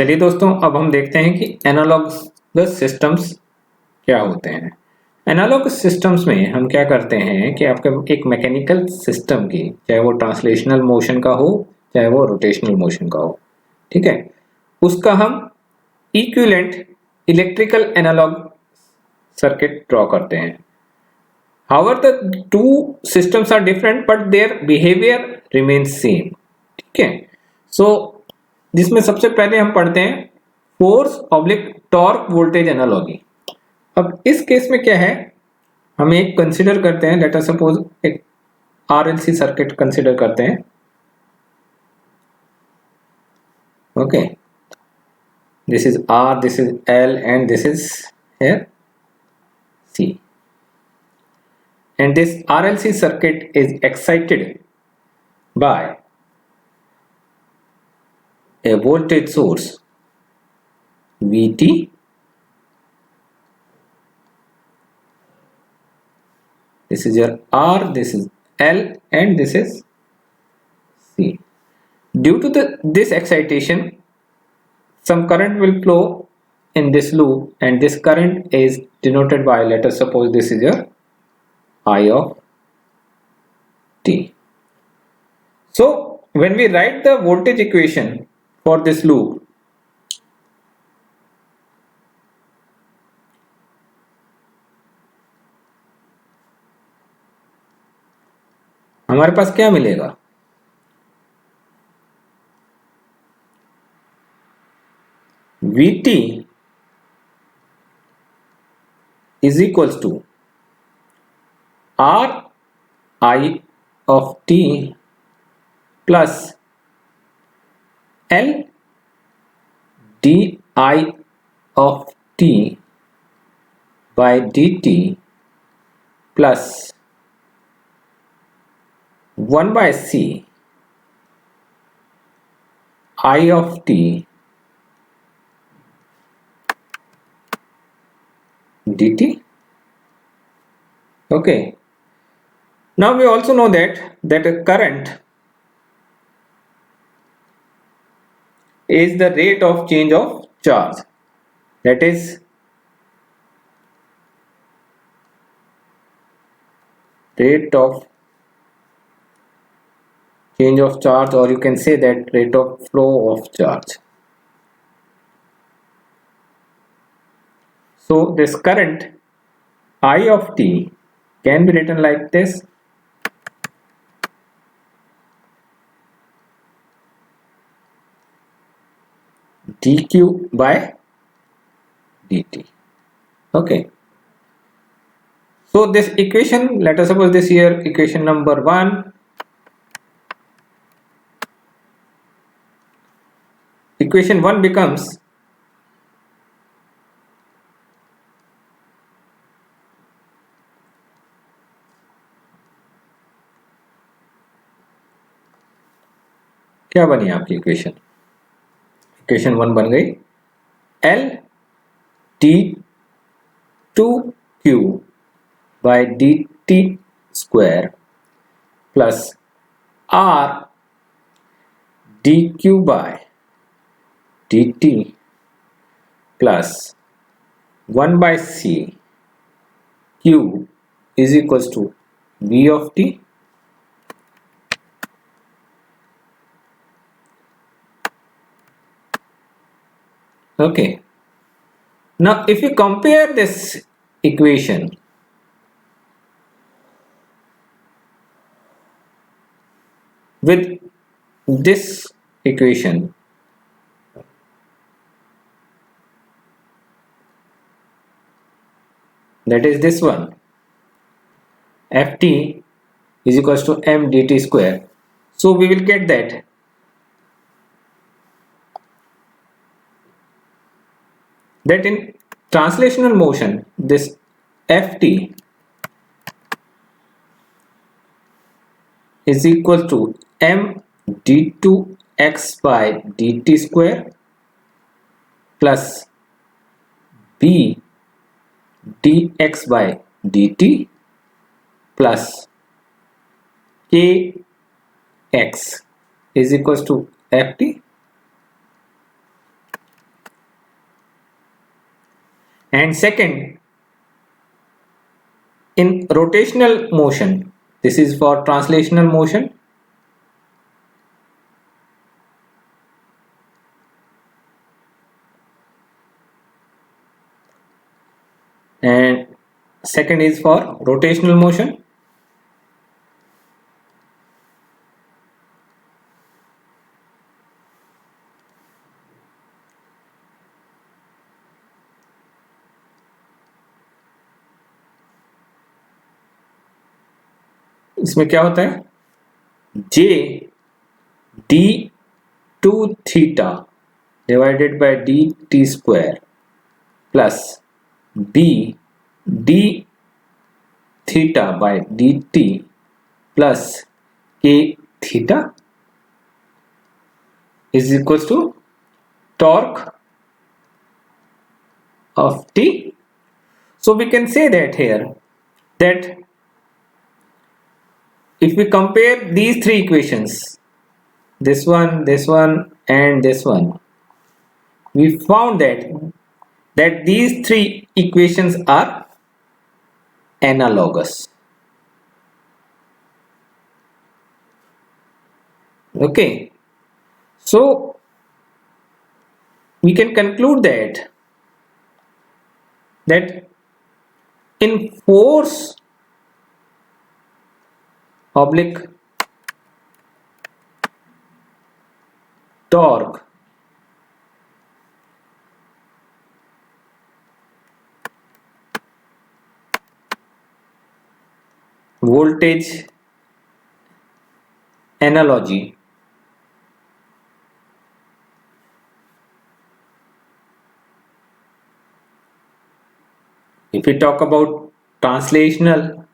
चलिए दोस्तों, अब हम देखते हैं कि एनालॉगस सिस्टम्स क्या होते हैं। एनालॉगस सिस्टम्स में हम क्या करते हैं कि आपके एक मैकेनिकल सिस्टम की, चाहे वो ट्रांसलेशनल मोशन का हो चाहे वो रोटेशनल मोशन का हो, ठीक है, उसका हम equivalent electrical analogue circuit draw करते हैं। However, the two systems are different, but their behavior remains same. ठीक है, सो जिसमें सबसे पहले हम पढ़ते हैं force oblique torque voltage analogy. अब इस केस में क्या है, हम एक कंसिडर करते हैं, लेट अस सपोज एक आरएलसी सर्किट कंसिडर करते हैं। Okay, this is R, this is L and this is here C, and this RLC circuit is excited by a voltage source VT this is your R, this is L and this is C. Due to this excitation, some current will flow in this loop and this current is denoted by, let us suppose this is your I of t. So when we write the voltage equation for this loop, हमारे पास क्या मिलेगा, Vt is equals to R I of t plus L di of t by dt plus 1 by C I of t dt. Okay, now we also know that a current is the rate of change of charge, that is rate of change of charge, or you can say that rate of flow of charge. So this current I of t can be written like this, dq by dt. Okay, so this equation, let us suppose this here equation number 1, equation 1 becomes क्या बनी आपकी equation, equation 1 बन गई L d2q by dt square plus R dq by dt plus 1 by C q is equals to V of t. Okay, now if you compare this equation with this equation, that is this one, Ft is equals to m dt square, so we will get that in translational motion this Ft is equal to m d2x by dt square plus b dx by dt plus kx is equals to Ft. And second, in rotational motion, this is for translational motion. And second is for rotational motion. इसमें क्या होता है, J d2 theta divided by dt square plus B d theta by dt plus k theta is equals to torque of T. So we can say that here, that if we compare these three equations, this one, and this one, we found that these three equations are analogous. Okay, so we can conclude that in force oblique torque, voltage analogy, if we talk about translational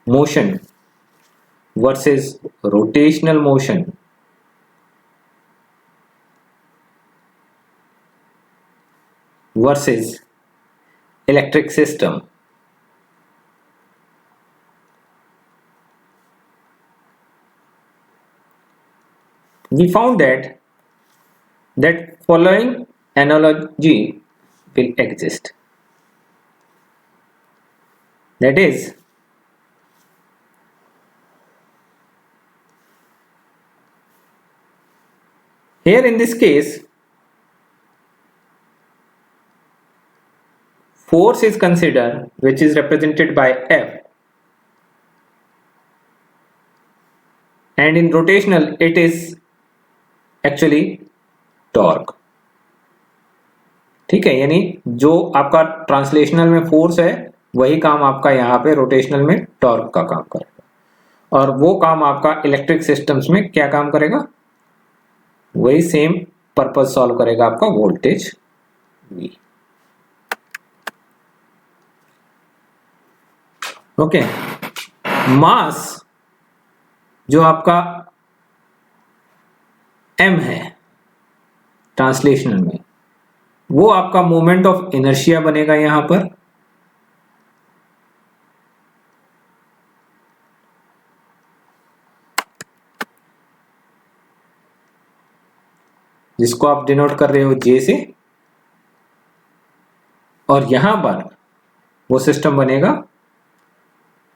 motion versus rotational motion, versus electric system, we found that following analogy will exist. That is, here in this case, force is considered, which is represented by F, and in rotational it is actually torque. ठीक है, यानी जो आपका translational में force है वही काम आपका यहाँ पे रोटेशनल में टॉर्क का काम करेगा, और वो काम आपका इलेक्ट्रिक सिस्टम्स में क्या काम करेगा, वही सेम पर्पस सॉल्व करेगा आपका वोल्टेज V. ओके, मास जो आपका m है ट्रांसलेशनल में, वो आपका मोमेंट ऑफ इनर्शिया बनेगा यहां पर, जिसको आप डिनोट कर रहे हो J से, और यहां पर वो सिस्टम बनेगा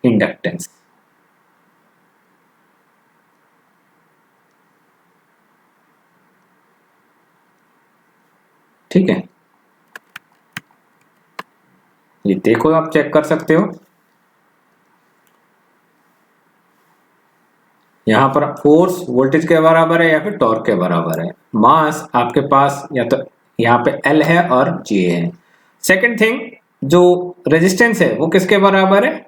इंडक्टेंस. ठीक है, ये देखो, आप चेक कर सकते हो, यहां पर फोर्स वोल्टेज के बराबर है या फिर टॉर्क के बराबर है. मास आपके पास या तो यहाँ पे L है और J है. सेकंड थिंग, जो रेजिस्टेंस है वो किसके बराबर है,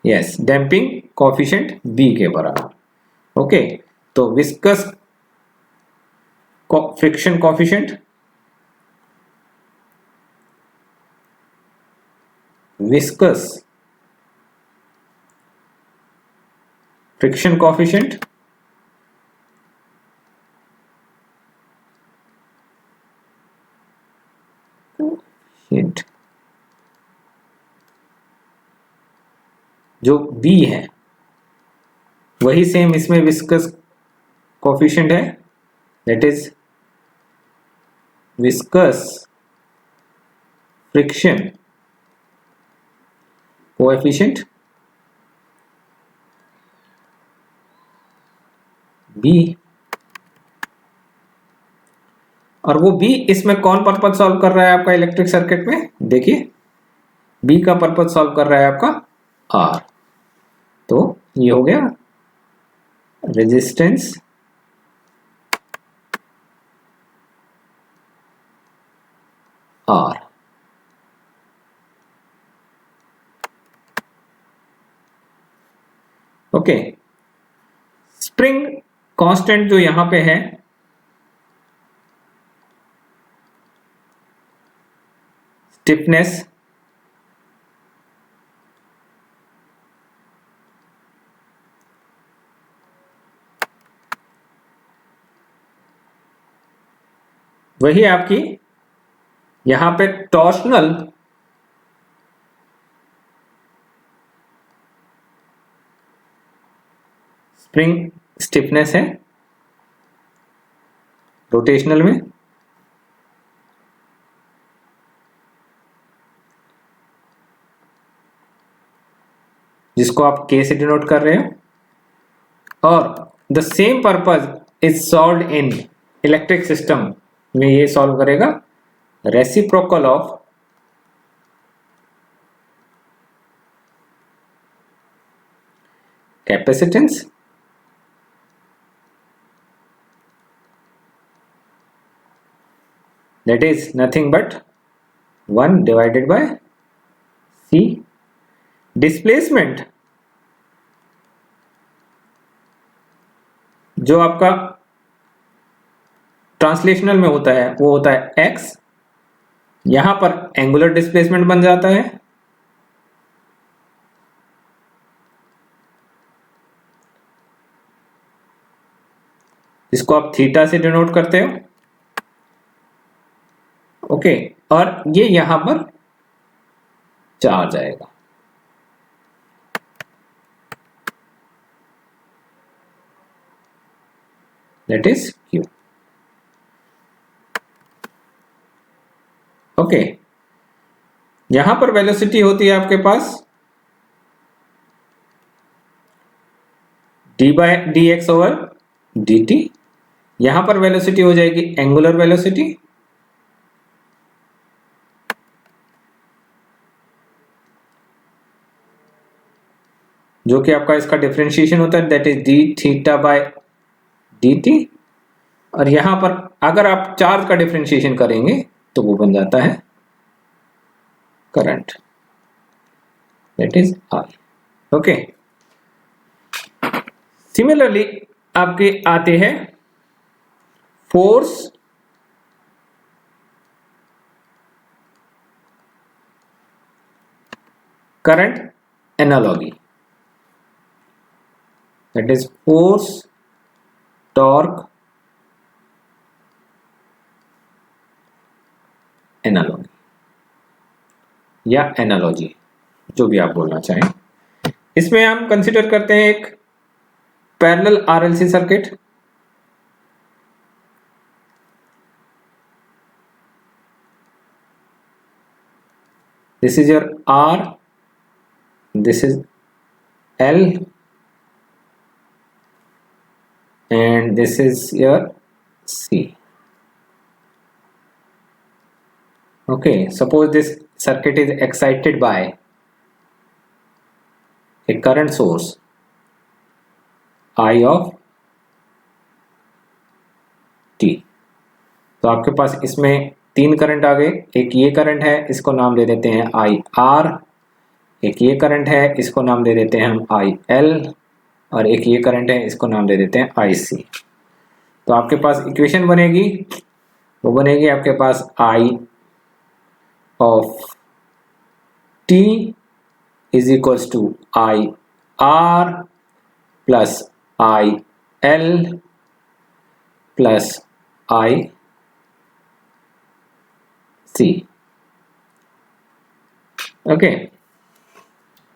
यस, डैम्पिंग कोफिशिएंट B के बराबर. ओके, तो viscous friction coefficient, viscous friction coefficient जो बी है वही सेम इसमें विस्कस कोफिशिएंट है, that is viscous friction coefficient B. और वो बी इसमें कौन पर्पज सॉल्व कर रहा है आपका इलेक्ट्रिक सर्किट में, देखिए बी का पर्पज सॉल्व कर रहा है आपका आर। तो ये हो गया resistance R. Okay, spring constant जो यहां पे है स्टिफनेस वही आपकी यहां पे टॉर्शनल स्प्रिंग स्टिफनेस है रोटेशनल में, जिसको आप के से डिनोट कर रहे हो। और the same purpose is solve in electric system में, ये सॉल्व करेगा reciprocal of capacitance that is nothing but 1 divided by C। Displacement जो आपका ट्रांसलेशनल में होता है वो होता है x, यहां पर एंगुलर डिस्प्लेसमेंट बन जाता है जिसको आप थीटा से डिनोट करते हो। ओके, और ये यहां पर चार्ज आएगा, दैट इज Q। ओके, यहां पर वेलोसिटी होती है आपके पास d by d x over d t, यहां पर वेलोसिटी हो जाएगी एंगुलर वेलोसिटी जो कि आपका इसका डिफरेंशिएशन होता है, that is D theta by d T. और यहां पर अगर आप चार्ज का डिफरेंशिएशन करेंगे तो वो बन जाता है current, that is I. Okay, similarly आपके आते हैं force current analogy, that is force torque analogy या एनालॉजी, जो भी आप बोलना चाहें। इसमें हम कंसिडर करते हैं एक parallel RLC circuit. This is your R, this is L and this is your C. Okay, suppose this circuit is excited by a current source I of t। तो आपके पास इसमें तीन करंट आ गए, एक ये करंट है इसको नाम दे देते हैं आई आर, एक ये करंट है इसको नाम दे देते हैं हम आई एल, और एक ये करंट है इसको नाम दे देते हैं आई सी। तो आपके पास इक्वेशन बनेगी, वो बनेगी आपके पास I of T is equals to I R plus I L plus I C. Okay,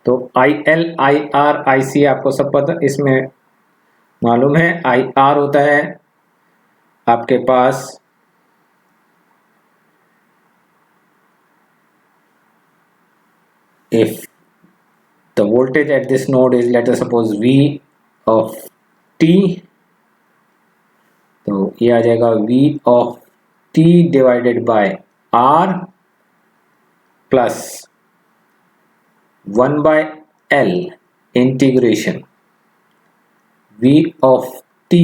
तो IL, IR, IC आपको सब पता, इसमें मालूम है। IR होता है आपके पास if the voltage at this node is, let us suppose, V of t, तो ये आ जाएगा V of t divided by R plus 1 by L integration V of t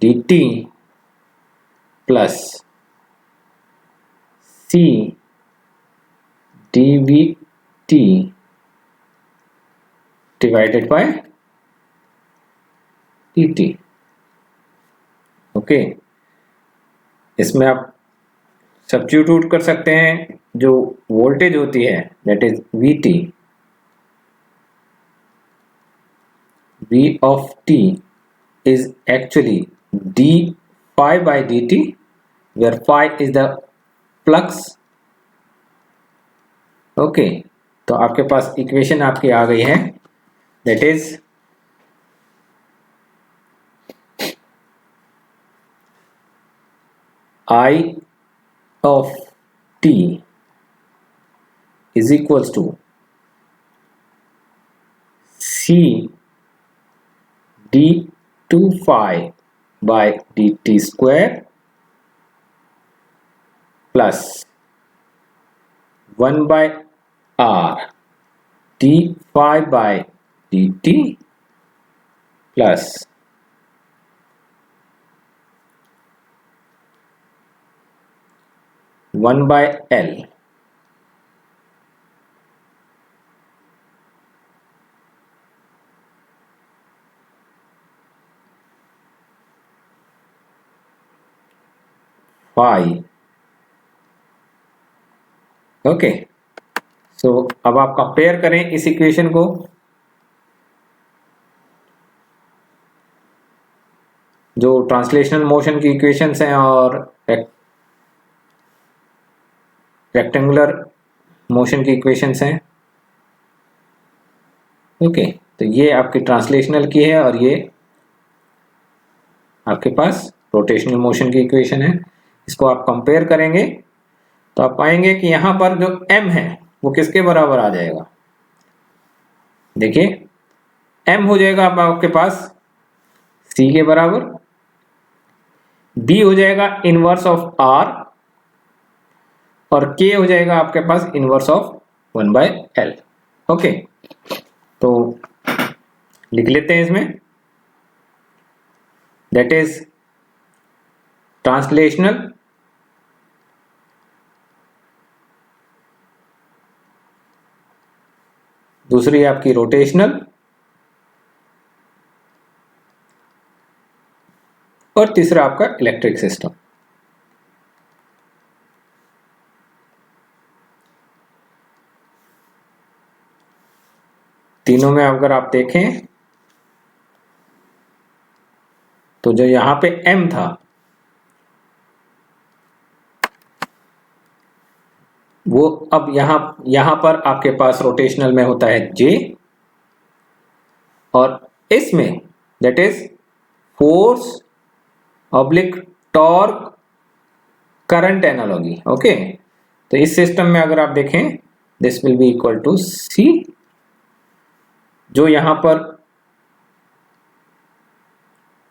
dt plus C dVt divided by dt। Okay, इसमें आप substitute कर सकते हैं। जो voltage होती है that is Vt, V of t is actually d phi by dt, where phi is the flux। Okay, तो आपके पास इक्वेशन आपकी आ गई है, that is I of t is equals to C d2 phi by dt square plus 1 by R d phi by dt plus 1 by L phi। Okay, सो अब आप compare करें इस equation को। जो ट्रांसलेशनल मोशन की इक्वेशंस हैं और rectangular motion की इक्वेशंस हैं। ओके, तो ये आपकी ट्रांसलेशनल की है और ये आपके पास रोटेशनल मोशन की इक्वेशन है। इसको आप कंपेयर करेंगे तो आप पाएंगे कि यहां पर जो m है वो किसके बराबर आ जाएगा। देखिए, m हो जाएगा आपके पास c के बराबर, b हो जाएगा इनवर्स ऑफ r और k हो जाएगा आपके पास inverse of 1 by L। Okay, तो लिख लेते हैं इसमें, दैट इज ट्रांसलेशनल दूसरी आपकी रोटेशनल और तीसरा आपका इलेक्ट्रिक सिस्टम। तीनों में अगर आप देखें तो जो यहां पे m था वो अब यहां पर आपके पास रोटेशनल में होता है J, और इसमें that is force oblique torque current analogy. Okay, तो इस सिस्टम में अगर आप देखें this will be equal to C। जो यहां पर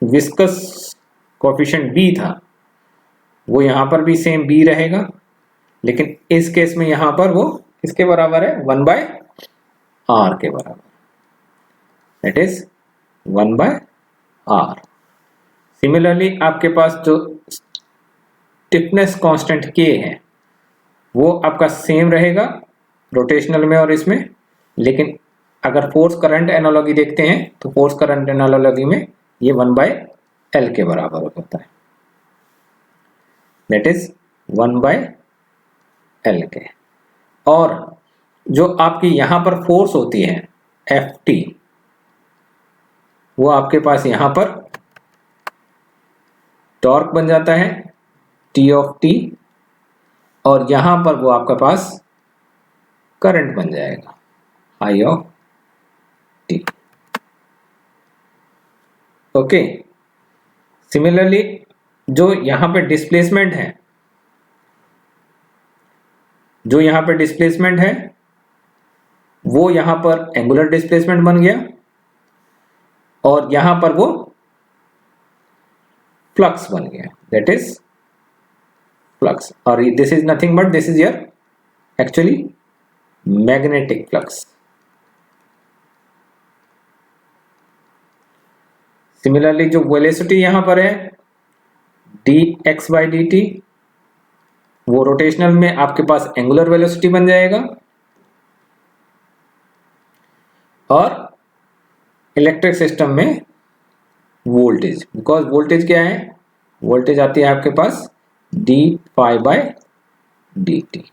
विस्कस कोएफिशिएंट B था वो यहां पर भी सेम B रहेगा, लेकिन इस केस में यहां पर वो किसके बराबर है, 1 by R के बराबर, that is 1 by R। Similarly आपके पास जो स्टिफनेस कांस्टेंट K है वो आपका सेम रहेगा रोटेशनल में और इसमें, लेकिन अगर फोर्स करंट एनालॉजी देखते हैं तो फोर्स करंट एनालॉजी में ये 1 by L के बराबर होता है, दैट इज 1 by L के। और जो आपकी यहां पर फोर्स होती है Ft, वो आपके पास यहां पर टॉर्क बन जाता है T of T और यहां पर वो आपके पास करंट बन जाएगा आई ऑफ टी। ओके, सिमिलरली जो यहां पे डिस्प्लेसमेंट है, जो यहां पे डिस्प्लेसमेंट है वो यहां पर एंगुलर डिस्प्लेसमेंट बन गया और यहां पर वो फ्लक्स बन गया, दैट इज फ्लक्स। और this is nothing but this is your actually magnetic flux. Similarly जो वेलोसिटी यहां पर है d x by d t, वो रोटेशनल में आपके पास एंगुलर वेलोसिटी बन जाएगा। और इलेक्ट्रिक सिस्टम में वोल्टेज, बिकॉज वोल्टेज क्या है, वोल्टेज आती है आपके पास d phi by d t.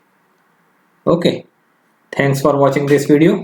Okay, thanks for watching this video.